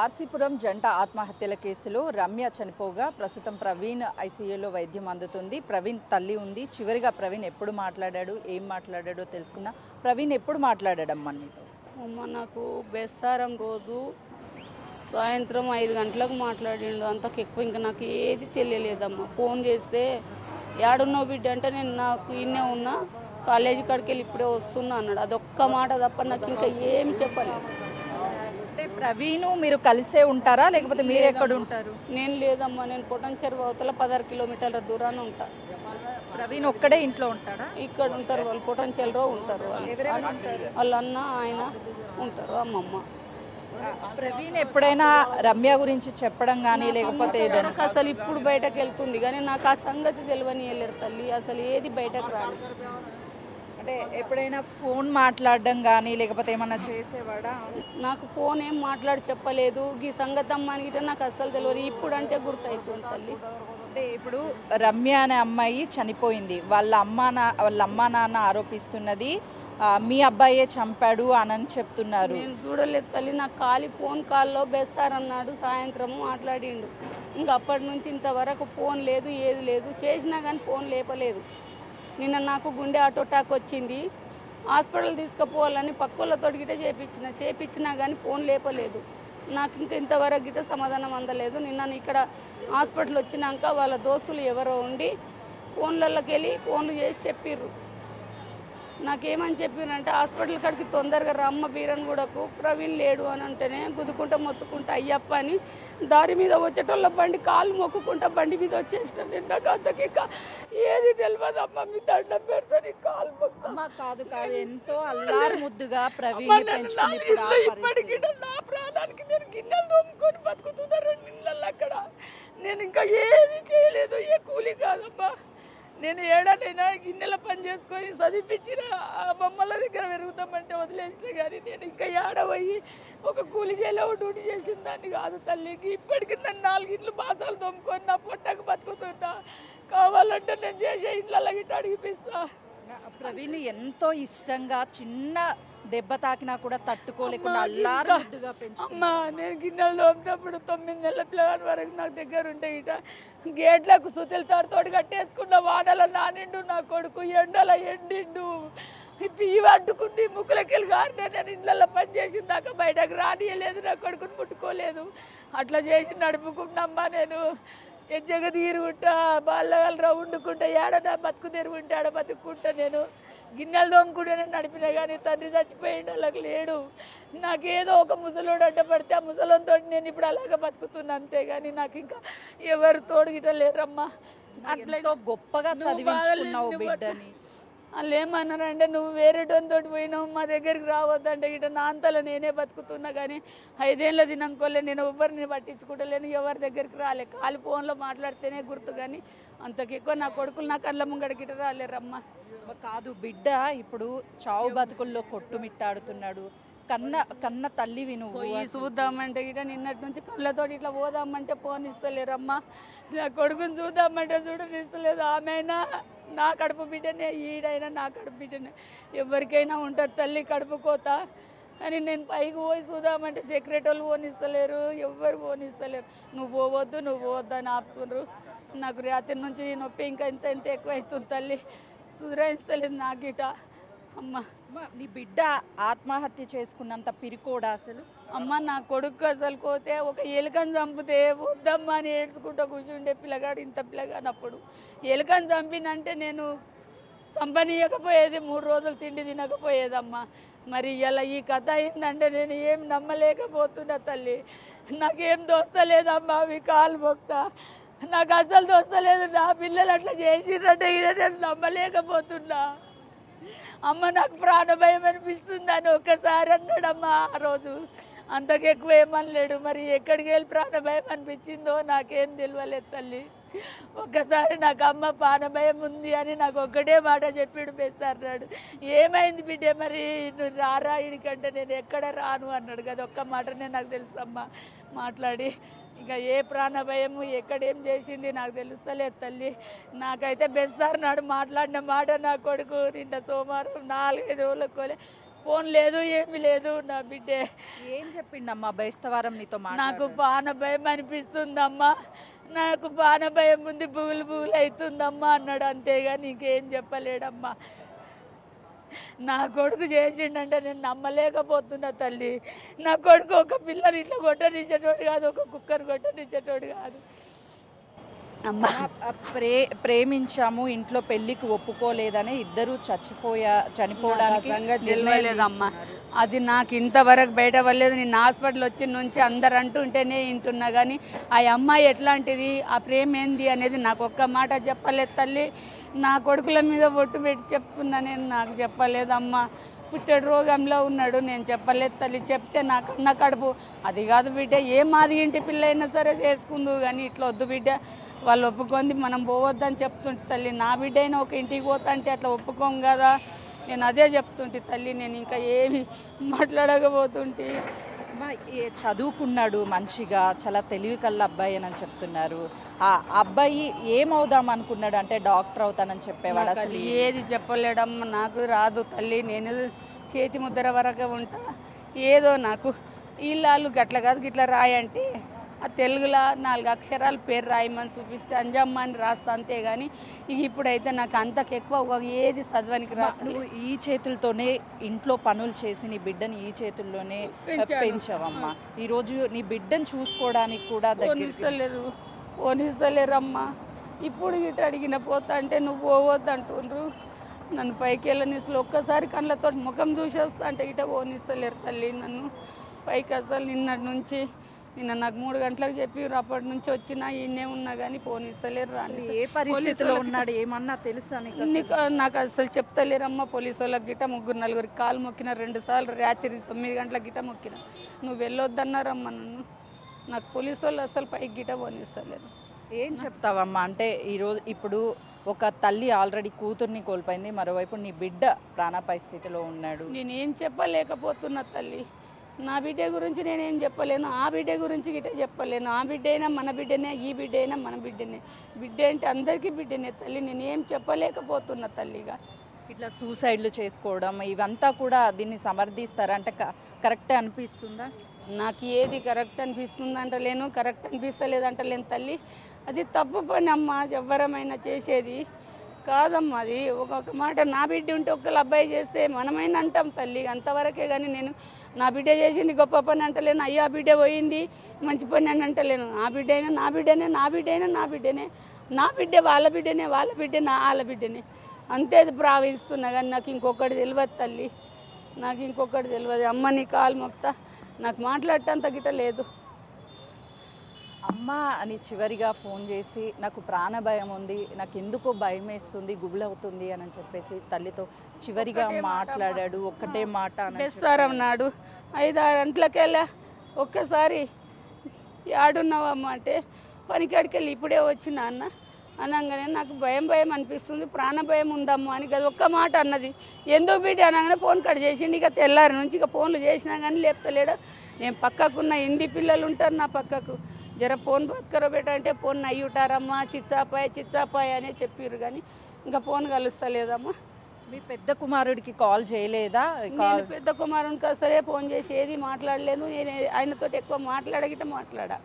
ఆర్సీపురం జంట ఆత్మహత్యల కేసులో రమ్య చనిపోగా ప్రస్తుతం ప్రవీణ్ ఐసీయూలో వైద్యం అందుతుంది. ప్రవీణ్ తల్లి ఉంది. చివరిగా ప్రవీణ్ ఎప్పుడు మాట్లాడాడు, ఏం మాట్లాడాడో తెలుసుకుందాం. ప్రవీణ్ ఎప్పుడు మాట్లాడాడమ్మా నీతో? అమ్మ నాకు బెస్సారం రోజు సాయంత్రం 5 గంటలకు మాట్లాడిండు. అంతకు ఎక్కువ ఇంకా నాకు ఏది తెలియలేదమ్మా. ఫోన్ చేస్తే ఏడున్నో బిడ్డ అంటే నేను నాకు ఇన్నే ఉన్నా, కాలేజీ కాడికి వెళ్ళి ఇప్పుడే వస్తున్నా అన్నాడు. అదొక్క మాట తప్ప నాకు ఇంకా ఏమి చెప్పలేదు. అంటే ప్రవీణ్ మీరు కలిసే ఉంటారా లేకపోతే మీరు ఎక్కడ ఉంటారు? నేను లేదమ్మా, నేను పొటంచెరు అవతల 16 కిలోమీటర్ల దూరాన ఉంటా. ప్రవీణ్ ఒక్కడే ఇంట్లో ఉంటాడా? ఇక్కడ ఉంటారు వాళ్ళు, పొటంచెరులో ఉంటారు వాళ్ళు. వాళ్ళ అన్న ఆయన ఉంటారు, అమ్మమ్మ. ప్రవీణ్ ఎప్పుడైనా రమ్య గురించి చెప్పడం కానీ లేకపోతే నాకు అసలు ఇప్పుడు బయటకు వెళ్తుంది కానీ నాకు ఆ సంగతి తెలియని వెళ్ళారు తల్లి. అసలు ఏది బయటకు రాదు. అంటే ఎప్పుడైనా ఫోన్ మాట్లాడడం కానీ లేకపోతే ఏమన్నా చేసేవాడా? నాకు ఫోన్ ఏం మాట్లాడి చెప్పలేదు. ఈ సంగతి అమ్మ అని నాకు అస్సలు తెలియదు. ఇప్పుడు అంటే గుర్తవుతుంది తల్లి. అంటే ఇప్పుడు రమ్య అనే అమ్మాయి చనిపోయింది. వాళ్ళ అమ్మా నాన్న ఆరోపిస్తున్నది మీ అబ్బాయే చంపాడు అని చెప్తున్నారు. నేను చూడలేదు తల్లి. నాకు ఫోన్ కాల్లో బెస్సార్ అన్నాడు, సాయంత్రం మాట్లాడిండు. ఇంకా అప్పటి నుంచి ఇంతవరకు ఫోన్ లేదు, ఏది లేదు. చేసినా కానీ ఫోన్ లేపలేదు. నిన్న నాకు గుండె అటాక్ వచ్చింది, హాస్పిటల్ తీసుకుపోవాలని పక్కలతో గిట చేపించినా కానీ ఫోన్ లేపలేదు. నాకు ఇంకా ఇంతవరకు గిట సమాధానం అందలేదు. నిన్న ఇక్కడ హాస్పిటల్ వచ్చినాక వాళ్ళ దోస్తులు ఎవరో ఉండి ఫోన్లలోకి వెళ్ళి ఫోన్లు చేసి చెప్పిర్రు. నాకేమని చెప్పినంటే హాస్పిటల్ కాడికి తొందరగా రమ్మ బీరన్ కూడాకు ప్రవీణ్ లేడు అని అంటేనే గుద్దుకుంటా మొత్తుకుంటా అయ్యప్ప అని దారి మీద వచ్చేటోళ్ళ బండి కాళ్ళు మొక్కుకుంటా బండి మీద వచ్చేసిన. నాకు అంతకి ఏది తెలియదు అమ్మ, మీ దండం పెడతాను కాలు మొక్కుతా. కాదు కాదు, ఎంతో అల్లారు ముద్దుగా ప్రవీణ్ ఇప్పటికి నా ప్రాణానికి నేను గిన్నెలు తోముకొని బతుకుతున్నా 2 నెలలు అక్కడ. నేను ఇంకా ఏది చేయలేదు, ఏ కూలి కాదమ్మా. నేను ఏడాదైనా గిన్నెల పని చేసుకొని చదివించిన బొమ్మల దగ్గర పెరుగుతామంటే వదిలేసిన కానీ నేను ఇంకా ఏడవయ్యి ఒక కూలి చేయలో డ్యూటీ చేసిన దాన్ని కాదు తల్లికి. ఇప్పటికి నన్ను 4 ఇండ్లు బాసాలు తోముకొని నా పొట్టకు బతుకుతున్నా. కావాలంటే నేను చేసే ఇండ్ల గిట్ట అడిగిపిస్తా. ప్రవీణ్ ఎంతో ఇష్టంగా చిన్న దెబ్బ తాకినా కూడా తట్టుకోలేకుండా అల్లారుగా అమ్మా. నేను గిన్నెలు తోమినప్పుడు 9 నెలల పిల్లగాని వరకు నాకు దగ్గర ఉంటే ఇట గేట్లకు సుతలు తోడు కట్టేసుకున్న వానల నానిండు నా కొడుకు, ఎండల ఎండిండు, పియ్యి అడ్డుకుంది, ముక్కులకెళ్ళి గారినే. నేను ఇళ్ళల్లో పని చేసిన దాకా బయటకు రానియలేదు, నా కొడుకుని ముట్టుకోలేదు. అట్లా చేసి నడుపుకున్నమ్మా. నేను జగదీరుగుంటా బాల్లగలరా వండుకుంటా, ఏడనా బతుకు తెరుగుంటే ఆడ బతుక్కుంటా. నేను గిన్నెలు తోముకుంటూనే నడిపినా కానీ తండ్రి చచ్చిపోయిండు, వాళ్ళకి లేడు. నాకేదో ఒక ముసలోడు అడ్డపడితే ఆ ముసలంతో నేను ఇప్పుడు అలాగే బతుకుతున్నా, అంతేగాని నాకు ఇంకా ఎవరు తోడు గిట్ట లేరమ్మా. అట్లా గొప్పగా చదివించుకున్నావు బిడ్డని. వాళ్ళు ఏమన్నారంటే నువ్వు వేరే తోటి పోయినావు, మా దగ్గరికి రావద్దంటే గిట్ట నా అంతలో నేనే బతుకుతున్నా. కానీ 5 ఏళ్ళ దినంకోలే నేను ఎవరిని పట్టించుకుంటలేను, ఎవరి దగ్గరికి రాలే. కాలి ఫోన్లో మాట్లాడితేనే గుర్తు కానీ అంతకెక్కువ నా కొడుకులు నా కళ్ళ ముంగడ గిట్ట రాలేరమ్మా. కాదు, బిడ్డ ఇప్పుడు చావు బతుకుల్లో కొట్టుమిట్టాడుతున్నాడు. కన్న తల్లివి నువ్వు. చూద్దామంటే గిట్ట నిన్నటి నుంచి కళ్ళతో ఇట్లా పోదామంటే ఫోన్ ఇస్తలేరమ్మా. నా కొడుకుని చూద్దామంటే చూడనిస్తలేదు. ఆమె అయినా నా కడుపు బిడ్డనే, ఈడైనా నా కడుపు బిడ్డనే. ఎవరికైనా ఉంటుంది తల్లి కడుపు కోత. అని నేను పైకి పోయి చూద్దామంటే సెక్రటరీలు పోనిస్తలేరు, ఎవ్వరు పోనిస్తలేరు. నువ్వు పోవద్దు అని ఆపుతున్నారు. నాకు రాత్రి నుంచి నొప్పి ఇంకా ఎంత ఎక్కువ అవుతుంది తల్లి, సుధరాయిస్తలేదు నాకు గిట. అమ్మ, నీ బిడ్డ ఆత్మహత్య చేసుకున్నంత పిరికోడా అసలు? అమ్మ, నా కొడుకు అసలు పోతే ఒక ఎలుకని చంపితే వద్దమ్మా అని ఏడ్చుకుంటూ కూర్చుండే పిల్లగాడు. ఇంత పిల్లగానప్పుడు ఎలుకని చంపినంటే నేను సంపనీయకపోయేది, 3 రోజులు తిండి తినకపోయేదమ్మా. మరి ఇలా ఈ కథ అయిందంటే నేను ఏం నమ్మలేకపోతున్నా తల్లి. నాకేం దోస్తలేదమ్మా, అవి కాలు మొక్తా. నాకు అసలు దోస్తలేదు. నా పిల్లలు అట్లా చేసిరంటే నేను నమ్మలేకపోతున్నా. అమ్మ, నాకు ప్రాణభయం అనిపిస్తుంది అని ఒక్కసారి అన్నాడమ్మా ఆ రోజు. అంతకెక్కువ ఏమనలేడు. మరి ఎక్కడికి వెళ్ళి ప్రాణభయం అనిపించిందో నాకేం తెలియలేదు తల్లి. ఒక్కసారి నాకు అమ్మ ప్రాణభయం ఉంది అని నాకు ఒక్కటే మాట చెప్పాడు బెస్తాడు. ఏమైంది బిడ్డ, మరి నువ్వు రారా ఇడికంటే నేను ఎక్కడ రాను అన్నాడు కదా. ఒక్క మాటనే నాకు తెలుసు అమ్మ మాట్లాడి. ఇక ఏ ప్రాణభయము ఎక్కడేం చేసింది నాకు తెలుస్తలేదు తల్లి. నాకైతే బెస్తారు నాడు మాట్లాడిన మాట నా కొడుకు నిన్న సోమవారం 4-5 రోజులకు ఫోన్ లేదు ఏమీ లేదు నా బిడ్డే. ఏం చెప్పిండమ్మా బేస్తవారం నీతో నాకు బాణ భయం అనిపిస్తుందమ్మా, నాకు బాణ భయం ఉంది, బుగులు బుగులు అవుతుందమ్మా అన్నాడు. అంతేగాని ఇంకేం చెప్పలేడమ్మా. నా కొడుకు చేసిండంటే నేను నమ్మలేకపోతున్నా తల్లి. నా కొడుకు ఒక పిల్లని ఇట్లా కొట్టనిచ్చేటోడు కాదు, ఒక కుక్కర్ కొట్టనిచ్చేటోడు కాదు అమ్మా. ప్రేమించాము, ఇంట్లో పెళ్లికి ఒప్పుకోలేదని ఇద్దరు చనిపోవడానికి తెలియలేదమ్మా. అది నాకు ఇంతవరకు బయట పడలేదు. నేను హాస్పిటల్ వచ్చిన నుంచి అందరు అంటుంటేనే వింటున్నా, కానీ ఆ అమ్మాయి ఎట్లాంటిది, ఆ ప్రేమ ఏంది అనేది నాకు ఒక్క మాట చెప్పలేదు తల్లి. నా కొడుకుల మీద ఒట్టు పెట్టి చెప్తున్నా, నేను నాకు చెప్పలేదమ్మా. పుట్టెడు రోగంలో ఉన్నాడు, నేను చెప్పలేదు తల్లి. చెప్తే నా కన్న కడుపు అది కాదు బిడ్డ, ఏ మాది ఇంటి పిల్ల అయినా సరే చేసుకుందు, కానీ ఇట్లా వద్దు బిడ్డ, వాళ్ళు ఒప్పుకుంది మనం పోవద్దని చెప్తుంటే తల్లి. నా బిడ్డ అయినా ఒక ఇంటికి పోతా అంటే అట్లా ఒప్పుకోం కదా, నేను అదే చెప్తుంటే తల్లి. నేను ఇంకా ఏమి మాట్లాడకపోతుంటే. చదువుకున్నాడు మంచిగా, చాలా తెలివి కల్ల అబ్బాయి అని చెప్తున్నారు. ఆ అబ్బాయి ఏమవుదాం అనుకున్నాడు అంటే డాక్టర్ అవుతానని చెప్పేవాడు. అసలు ఏది చెప్పలేడమ్మా, నాకు రాదు తల్లి. నేను చేతి ముద్ర వరకు ఉంటా. ఏదో నాకు వీళ్ళు గట్ల కాదు గిట్ల రాయంటే ఆ తెలుగులో 4 అక్షరాలు పేరు రాయమని చూపిస్తే అంజమ్మ అని రాస్తా, అంతేగాని ఇప్పుడైతే నాకు అంతకు ఎక్కువ ఏది చదవనికి రాదు. ఈ చేతులతోనే ఇంట్లో పనులు చేసి నీ బిడ్డని ఈ చేతుల్లోనే పెంచావమ్మా. ఈరోజు నీ బిడ్డను చూసుకోవడానికి కూడా పోనిస్తలేరమ్మా. ఇప్పుడు గిట్ట అడిగిన పోతా అంటే నువ్వు పోవద్దు అంటుండ్రు. నన్ను పైకి వెళ్ళనిస్తలు, ఒక్కసారి కళ్ళతో ముఖం చూసేస్తా అంటే గిట్ట పోనిస్తలేరు తల్లి నన్ను పైకి. అసలు నిన్నటి నుంచి నిన్న నాకు 3 గంటలకు చెప్పి అప్పటి నుంచి వచ్చినా ఈయనే ఉన్నా కానీ పోనిస్తలేరు. రాని ఏ పరిస్థితిలో ఉన్నాడు ఏమన్నా తెలుసా నాకు అసలు చెప్తలేరమ్మా. పోలీసు వాళ్ళకి గిట్ట 3-4 కాలు మొక్కిన, 2 సార్లు రాత్రి 9 గంటలకు గిట్ట మొక్కిన. నువ్వు వెళ్ళొద్దన్నారమ్మా నన్ను. నాకు పోలీసు వాళ్ళు అసలు పైకి గిట్ట పోనిస్తలేరు. ఏం చెప్తావమ్మా అంటే ఈరోజు ఇప్పుడు ఒక తల్లి ఆల్రెడీ కూతుర్ని కోల్పోయింది, మరోవైపు నీ బిడ్డ ప్రాణాపాయ స్థితిలో ఉన్నాడు. నేనేం చెప్పలేకపోతున్నా తల్లి. నా బిడ్డ గురించి నేనేం చెప్పలేను, ఆ బిడ్డ గురించి గిట్ట చెప్పలేను. ఆ బిడ్డ అయినా మన బిడ్డనే, ఈ బిడ్డ అయినా మన బిడ్డనే. బిడ్డ అంటే అందరికీ బిడ్డనే తల్లి. నేనేం చెప్పలేకపోతున్నా తల్లిగా. ఇట్లా సూసైడ్లు చేసుకోవడం ఇవంతా కూడా దీన్ని సమర్థిస్తారా అంటే కరెక్టే అనిపిస్తుందా? నాకు ఏది కరెక్ట్ అనిపిస్తుంది అంటలేను, కరెక్ట్ అనిపిస్తలేదంటలేను తల్లి. అది తప్పు పని అమ్మ, ఎవ్వరమైనా చేసేది కాదమ్మా. అది ఒక్కొక్క మాట నా బిడ్డ ఉంటే ఒక్కళ్ళు అబ్బాయి చేస్తే మనమైనా అంటాం తల్లి, అంతవరకే. కానీ నేను నా బిడ్డ చేసింది గొప్ప పని అంటలేను, అయ్యో ఆ బిడ్డ పోయింది మంచి పని అని అంటలేను. నా బిడ్డ అయినా నా బిడ్డనే, నా బిడ్డ అయినా నా బిడ్డనే. నా బిడ్డ వాళ్ళ బిడ్డనే, వాళ్ళ బిడ్డ నా వాళ్ళ బిడ్డనే. అంతే భావిస్తున్నా, కానీ నాకు ఇంకొకటి తెలియదు తల్లి, నాకు ఇంకొకటి తెలియదు. అమ్మ నీ కాలు మొక్తా, నాకు మాట్లాడటంత గిట్ట లేదు. అమ్మ అని చివరిగా ఫోన్ చేసి నాకు ప్రాణ భయం ఉంది, నాకు ఎందుకో భయం వేస్తుంది, గుబులవుతుంది అని చెప్పేసి తల్లితో చివరిగా మాట్లాడాడు. ఒక్కటే మాట బెస్సారం నాడు 5-6 గంటలకెళ్ళా ఒక్కసారి ఆడున్నావమ్మ అంటే పనికాడికి వెళ్ళి ఇప్పుడే వచ్చిన అన్న అనగానే నాకు భయం అనిపిస్తుంది, ప్రాణ భయం ఉందమ్మా అని కదా ఒక్క మాట అన్నది. ఎందుకు బిడ్డ అనగానే ఫోన్ కట్ చేసిండు. ఇక తెల్లారి నుంచి ఇక ఫోన్లు చేసినా కానీ లేపుతలేడు. నేను పక్కకున్న హిందీ పిల్లలు ఉంటారు నా పక్కకు, జర ఫోన్ బతుకరో బెట్ట అంటే ఫోన్ అయ్యుంటారమ్మా, చిచ్చాపాయ అనే చెప్పారు, కానీ ఇంకా ఫోన్ కలుస్తలేదమ్మా. మీ పెద్ద కుమారుడికి కాల్ చేయలేదా? పెద్ద కుమారునికి అసలే ఫోన్ చేసి ఏది మాట్లాడలేదు. నేను ఆయనతో ఎక్కువ మాట్లాడా.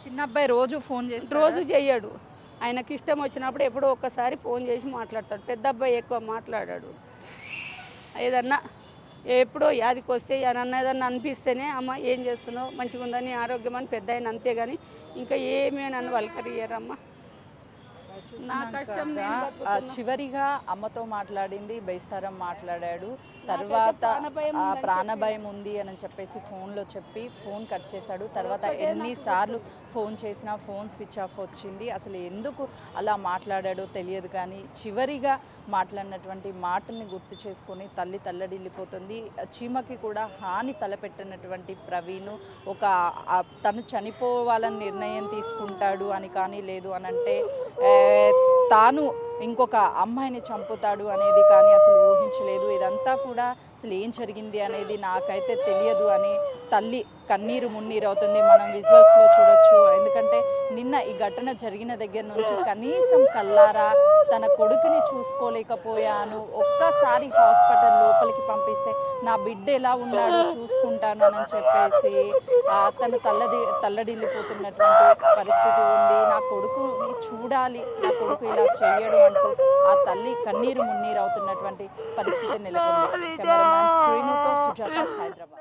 చిన్న అబ్బాయి రోజు ఫోన్ చేసి రోజు చెయ్యడు. ఆయనకి ఇష్టం వచ్చినప్పుడు ఎప్పుడో ఒక్కసారి ఫోన్ చేసి మాట్లాడతాడు. పెద్ద అబ్బాయి ఎక్కువ మాట్లాడాడు. ఏదన్నా ఎప్పుడో యాదికి వస్తే ఏదన్నా అనిపిస్తేనే అమ్మ ఏం చేస్తున్నావు, మంచిగా ఉందని, ఆరోగ్యం అని పెద్ద ఆయన, అంతేగాని ఇంకా ఏమీ నన్ను వల్కరియరమ్మా. నా కష్టం చివరిగా అమ్మతో మాట్లాడింది, బేస్తారం మాట్లాడాడు. తర్వాత ప్రాణభయం ఉంది అని చెప్పేసి ఫోన్లో చెప్పి ఫోన్ కట్ చేశాడు. తర్వాత ఎన్నిసార్లు ఫోన్ చేసినా ఫోన్ స్విచ్ ఆఫ్ వచ్చింది. అసలు ఎందుకు అలా మాట్లాడాడో తెలియదు, కానీ చివరిగా మాట్లాడినటువంటి మాటల్ని గుర్తు చేసుకొని తల్లి తల్లడిల్లిపోతుంది. చీమకి కూడా హాని తలపెట్టినటువంటి ప్రవీణ్ తను చనిపోవాలని నిర్ణయం తీసుకుంటాడు అని కానీ లేదు అని అంటే తాను ఇంకొక అమ్మాయిని చంపుతాడు అనేది కానీ అసలు ఊహించలేదు. ఇదంతా కూడా అసలు ఏం జరిగింది అనేది నాకైతే తెలియదు అని తల్లి కన్నీరు మున్నీరు అవుతుంది. మనం విజువల్స్లో చూడొచ్చు. ఎందుకంటే నిన్న ఈ ఘటన జరిగిన దగ్గర నుంచి కనీసం కల్లారా తన కొడుకుని చూసుకోలేకపోయాను, ఒక్కసారి హాస్పిటల్ లోపలికి పంపిస్తే నా బిడ్డ ఎలా ఉన్నాడో చూసుకుంటాను అని చెప్పేసి తను తల్లడిల్లిపోతున్నటువంటి పరిస్థితి ఉంది. నా కొడుకుని చూడాలి, నా కొడుకు ఇలా చేయడు అంటూ ఆ తల్లి కన్నీరు మున్నీరు అవుతున్నటువంటి పరిస్థితి నెలకొంది. కెమెరామ్యాన్ శ్రీనుతో సుజాత, హైదరాబాద్.